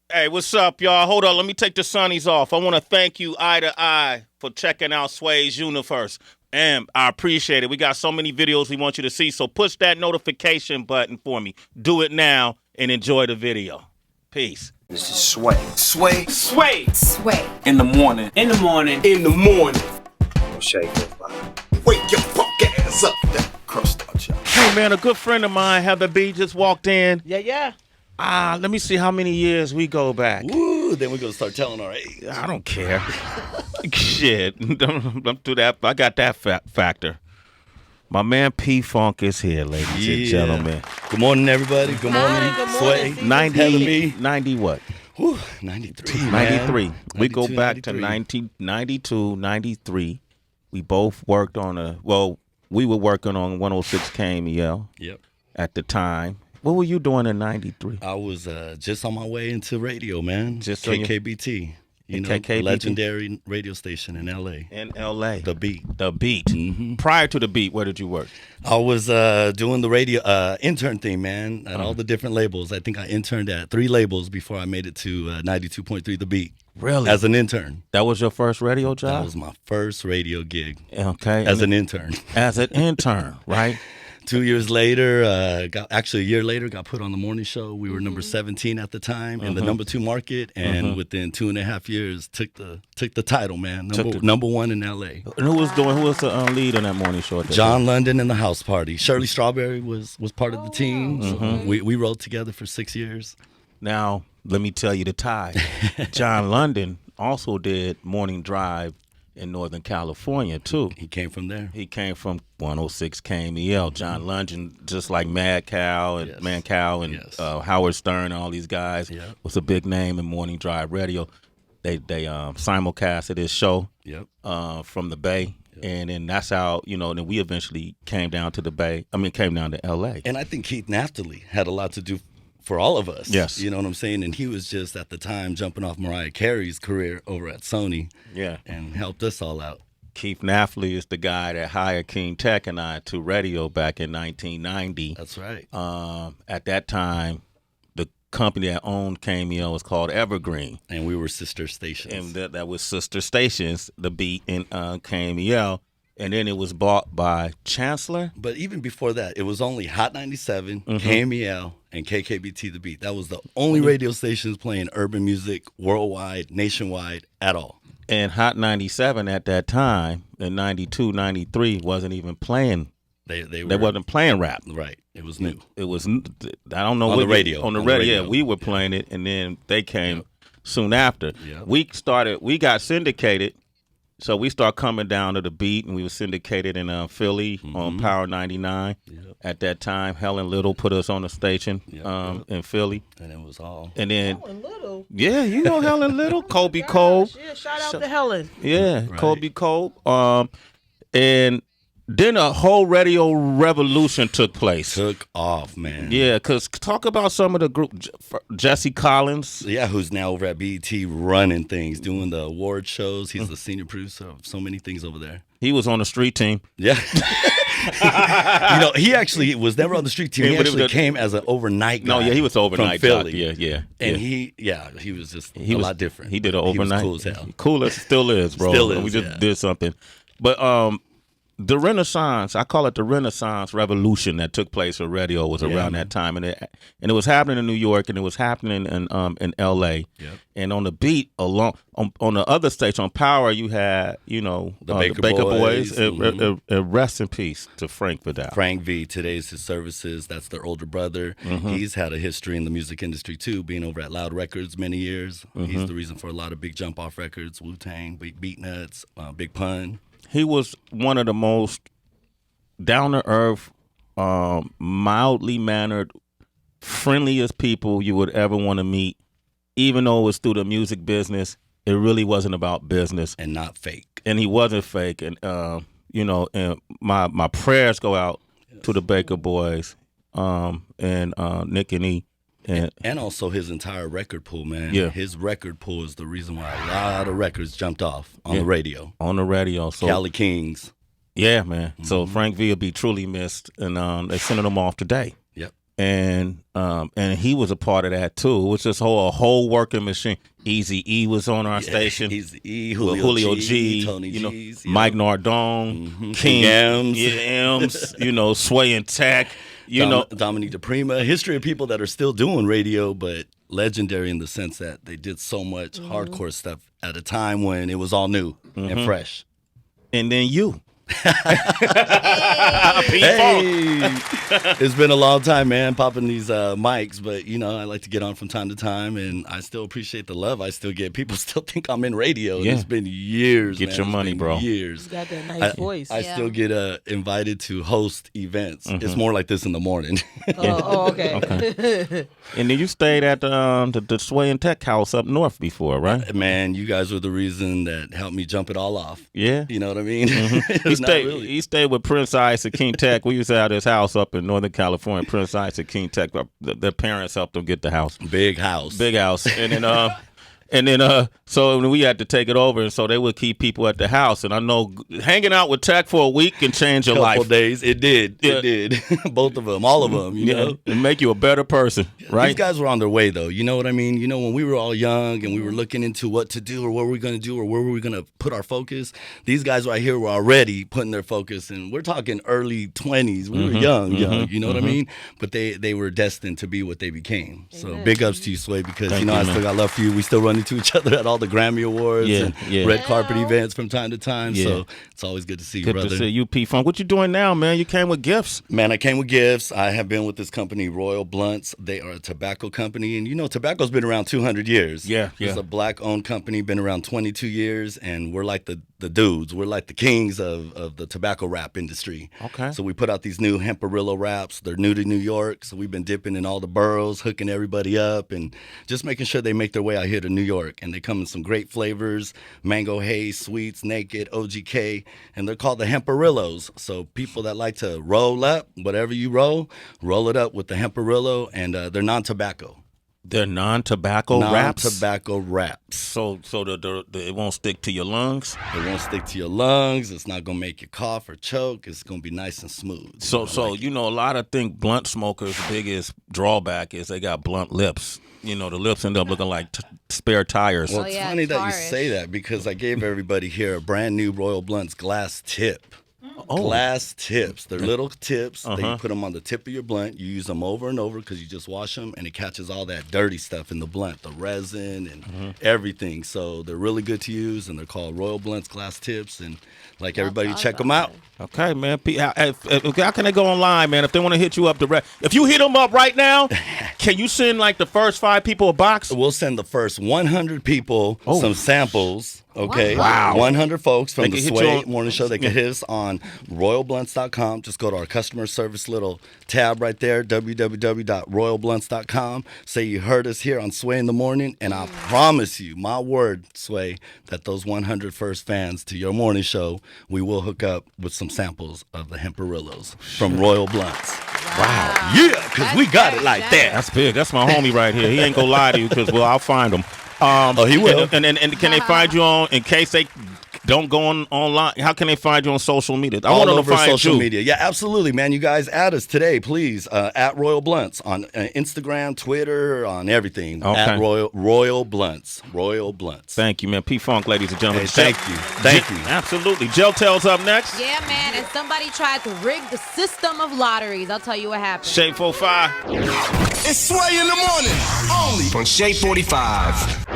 Hey, what's up, y'all? Hold on, let me take the sunnies off. I want to thank you, Eye to Eye, for checking out Sway's Universe. And I appreciate it. We got so many videos we want you to see, so push that notification button for me. Do it now and enjoy the video. Peace. This is Sway. Sway. Sway. Sway. In the morning. In the morning. In the morning. Shake it, wake your fuck ass up. That crust out, y'all. Hey, man, a good friend of mine, Heather B, just walked in. Yeah. Let me see how many years we go back. Woo, then we're going to start telling our age. I don't care. Shit. Don't do that. I got that factor. My man P-Funk is here, ladies and gentlemen. Good morning, everybody. Good morning. Good morning. Sway. 90 what? Whew, 93. 93. We go 92, back to 93. 1992, 93. We both worked on we were working on 106 KMEL Yep. at the time. What were you doing in 93? I was just on my way into radio, man. Just on your- KKBT. You know, KKBT? legendary radio station in L.A. In L.A. The Beat. The Beat. Mm-hmm. Prior to The Beat, where did you work? I was doing the radio intern thing, man, at all the different labels. I think I interned at 3 labels before I made it to 92.3 The Beat. Really? As an intern. That was your first radio job? That was my first radio gig Okay. as an intern. As an intern, right? 2 years later, a year later, got put on the morning show. We were number 17 at the time in the number 2 market, and within 2.5 years, took the title, man. Number 1 in L.A. And who was the lead on that morning show? At that John London and the House Party. Shirley Strawberry was part of the team. So we rode together for 6 years. Now, let me tell you the tie. John London also did Morning Drive in Northern California, too. He came from there. He came from 106 KMEL. John London, just like Mad Cow and Howard Stern and all these guys, was a big name in Morning Drive Radio. They simulcasted his show from the Bay. Yep. And then that's how, then we eventually came down to came down to L.A. And I think Keith Naftali had a lot to do for all of us. Yes. You know what I'm saying? And he was just at the time jumping off Mariah Carey's career over at Sony. Yeah. And helped us all out. Keith Naftali is the guy that hired King Tech and I to radio back in 1990. That's right. At that time, the company that owned KMEL was called Evergreen. And we were sister stations. And that was sister stations, The Beat and KMEL. And then it was bought by Chancellor. But even before that, it was only Hot 97, KMEL, and KKBT The Beat. That was the only radio stations playing urban music worldwide, nationwide, at all. And Hot 97 at that time, in 92, 93, wasn't even playing. They wasn't playing rap. Right. It was new. It was, I don't know. On the radio. On the radio, yeah. We were playing it, and then they came soon after. Yep. We got syndicated. So we start coming down to The Beat, and we were syndicated in Philly on Power 99. Yep. At that time, Helen Little put us on the station in Philly. And it was all. And then, Helen Little. Yeah, you know Helen Little, Kobe Cole. Yeah, shout out to Helen. Yeah, right. Kobe Cole. And then a whole radio revolution took place. Took off, man. Yeah, because talk about some of the group. Jesse Collins. Yeah, who's now over at BET running things, doing the award shows. He's the senior producer of so many things over there. He was on the street team. Yeah. He actually was never on the street team. He actually came as an overnight guy. No, yeah, he was overnight from Philly. Yeah. And he was just a lot different. He did an overnight. He was cool as hell. Cool as still is, bro. Still is, we just did something. But the Renaissance, I call it the Renaissance revolution that took place with radio was around that time, and it was happening in New York, and it was happening in L.A. Yep. And on The Beat, on the other station on Power, you had the Baker Boys, and rest in peace to Frank Vidal. Frank V. Today's his services. That's their older brother. He's had a history in the music industry too, being over at Loud Records many years. He's the reason for a lot of big jump off records, Wu-Tang, Beat Nuts, Big Pun. He was one of the most down-to-earth, mildly mannered, friendliest people you would ever want to meet. Even though it was through the music business, it really wasn't about business. And not fake. And he wasn't fake. And, and my prayers go out to the Baker Boys and Nick and E. And also his entire record pool, man. Yeah. His record pool is the reason why a lot of records jumped off on the radio. On the radio. So Cali Kings. Yeah, man. So Frank V will be truly missed, and they're sending him off today. Yep. and he was a part of that too. It was just a whole working machine. Easy-E was on our station. Easy-E, Julio G, Tony G's, Mike Nardone, King M's. M's, Sway and Tech, Dominique DePrima. History of people that are still doing radio, but legendary in the sense that they did so much hardcore stuff at a time when it was all new and fresh. And then you. It's been a long time, man, popping these mics, but I like to get on from time to time, and I still appreciate the love I still get. People still think I'm in radio. Yeah. It's been years. Get man. your money, bro. Years. You got that nice voice. I still get invited to host events. It's more like this in the morning. Okay. And then you stayed at the Sway and Tech house up north before, right? Man, you guys were the reason that helped me jump it all off. Yeah. You know what I mean? He stayed with Prince Isaac King Tech. We used to have this house up in Northern California. Prince Isaac King Tech. Their parents helped them get the house. Big house. And then so we had to take it over, and so they would keep people at the house. And I know hanging out with Tech for a week can change your life. Couple days, it did. Yeah. It did. Both of them, all of them. You know, and make you a better person, right? These guys were on their way, though. You know what I mean? When we were all young and we were looking into what to do or what we were going to do or where we were going to put our focus, these guys right here were already putting their focus. And we're talking early 20s. We were young. You know what I mean? But they were destined to be what they became. So big ups to you, Sway, because Thank you, I man. still got love for you. We still run into each other at all the Grammy Awards and red carpet events from time to time. Yeah. So it's always good to see you, Good brother. to see you, P-Funk. What you doing now, man? You came with gifts. Man, I came with gifts. I have been with this company, Royal Blunts. They are a tobacco company. And tobacco's been around 200 years. Yeah. It's a black-owned company, been around 22 years. And we're like the dudes. We're like the kings of the tobacco wrap industry. Okay. So we put out these new Hemperillo wraps. They're new to New York. So we've been dipping in all the boroughs, hooking everybody up, and just making sure they make their way out here to New York. And they come in some great flavors, mango haze, sweets, naked, OGK, and they're called the Hemperillos. So people that like to roll up, whatever you roll it up with the Hemperillo, and they're non-tobacco. They're non-tobacco wraps? Non-tobacco wraps. So it won't stick to your lungs? It won't stick to your lungs. It's not going to make you cough or choke. It's going to be nice and smooth. So a lot of think blunt smokers' biggest drawback is they got blunt lips. The lips end up looking like spare tires. Well, it's funny that you say that because I gave everybody here a brand new Royal Blunts glass tip. Glass tips. They're little tips. That you put them on the tip of your blunt. You use them over and over because you just wash them, and it catches all that dirty stuff in the blunt, the resin and everything. So they're really good to use, and they're called Royal Blunts glass tips. And everybody, check them out. Okay, man. How can they go online, man? If they want to hit you up direct, if you hit them up right now, can you send like the first 5 people a box? We'll send the first 100 people some samples. Okay. Wow. 100 folks from They the can hit you Sway on- Morning Show. They can hit us on royalblunts.com. Just go to our customer service little tab right there, www.royalblunts.com. Say you heard us here on Sway in the Morning, and I promise you, my word, Sway, that those 100 first fans to your morning show, we will hook up with some samples of the Hemperillos from Royal Blunts. Wow. Yeah, because we got it like that. That's big. That's my homie right here. He ain't gonna lie to you because I'll find him. He will. And can they find you on, in case they don't go online, how can they find you on social media? I want All to over find social you. media. Yeah, absolutely, man. You guys add us today, please. At Royal Blunts on Instagram, Twitter, on everything. Okay. At Royal Blunts. Royal Blunts. Thank you, man. P-Funk, ladies and gentlemen. Hey, thank you. Thank you. Absolutely. Gel Tell's up next. Yeah, man. And somebody tried to rig the system of lotteries. I'll tell you what happened. Shape 45. It's Sway in the Morning, only on Shade 45.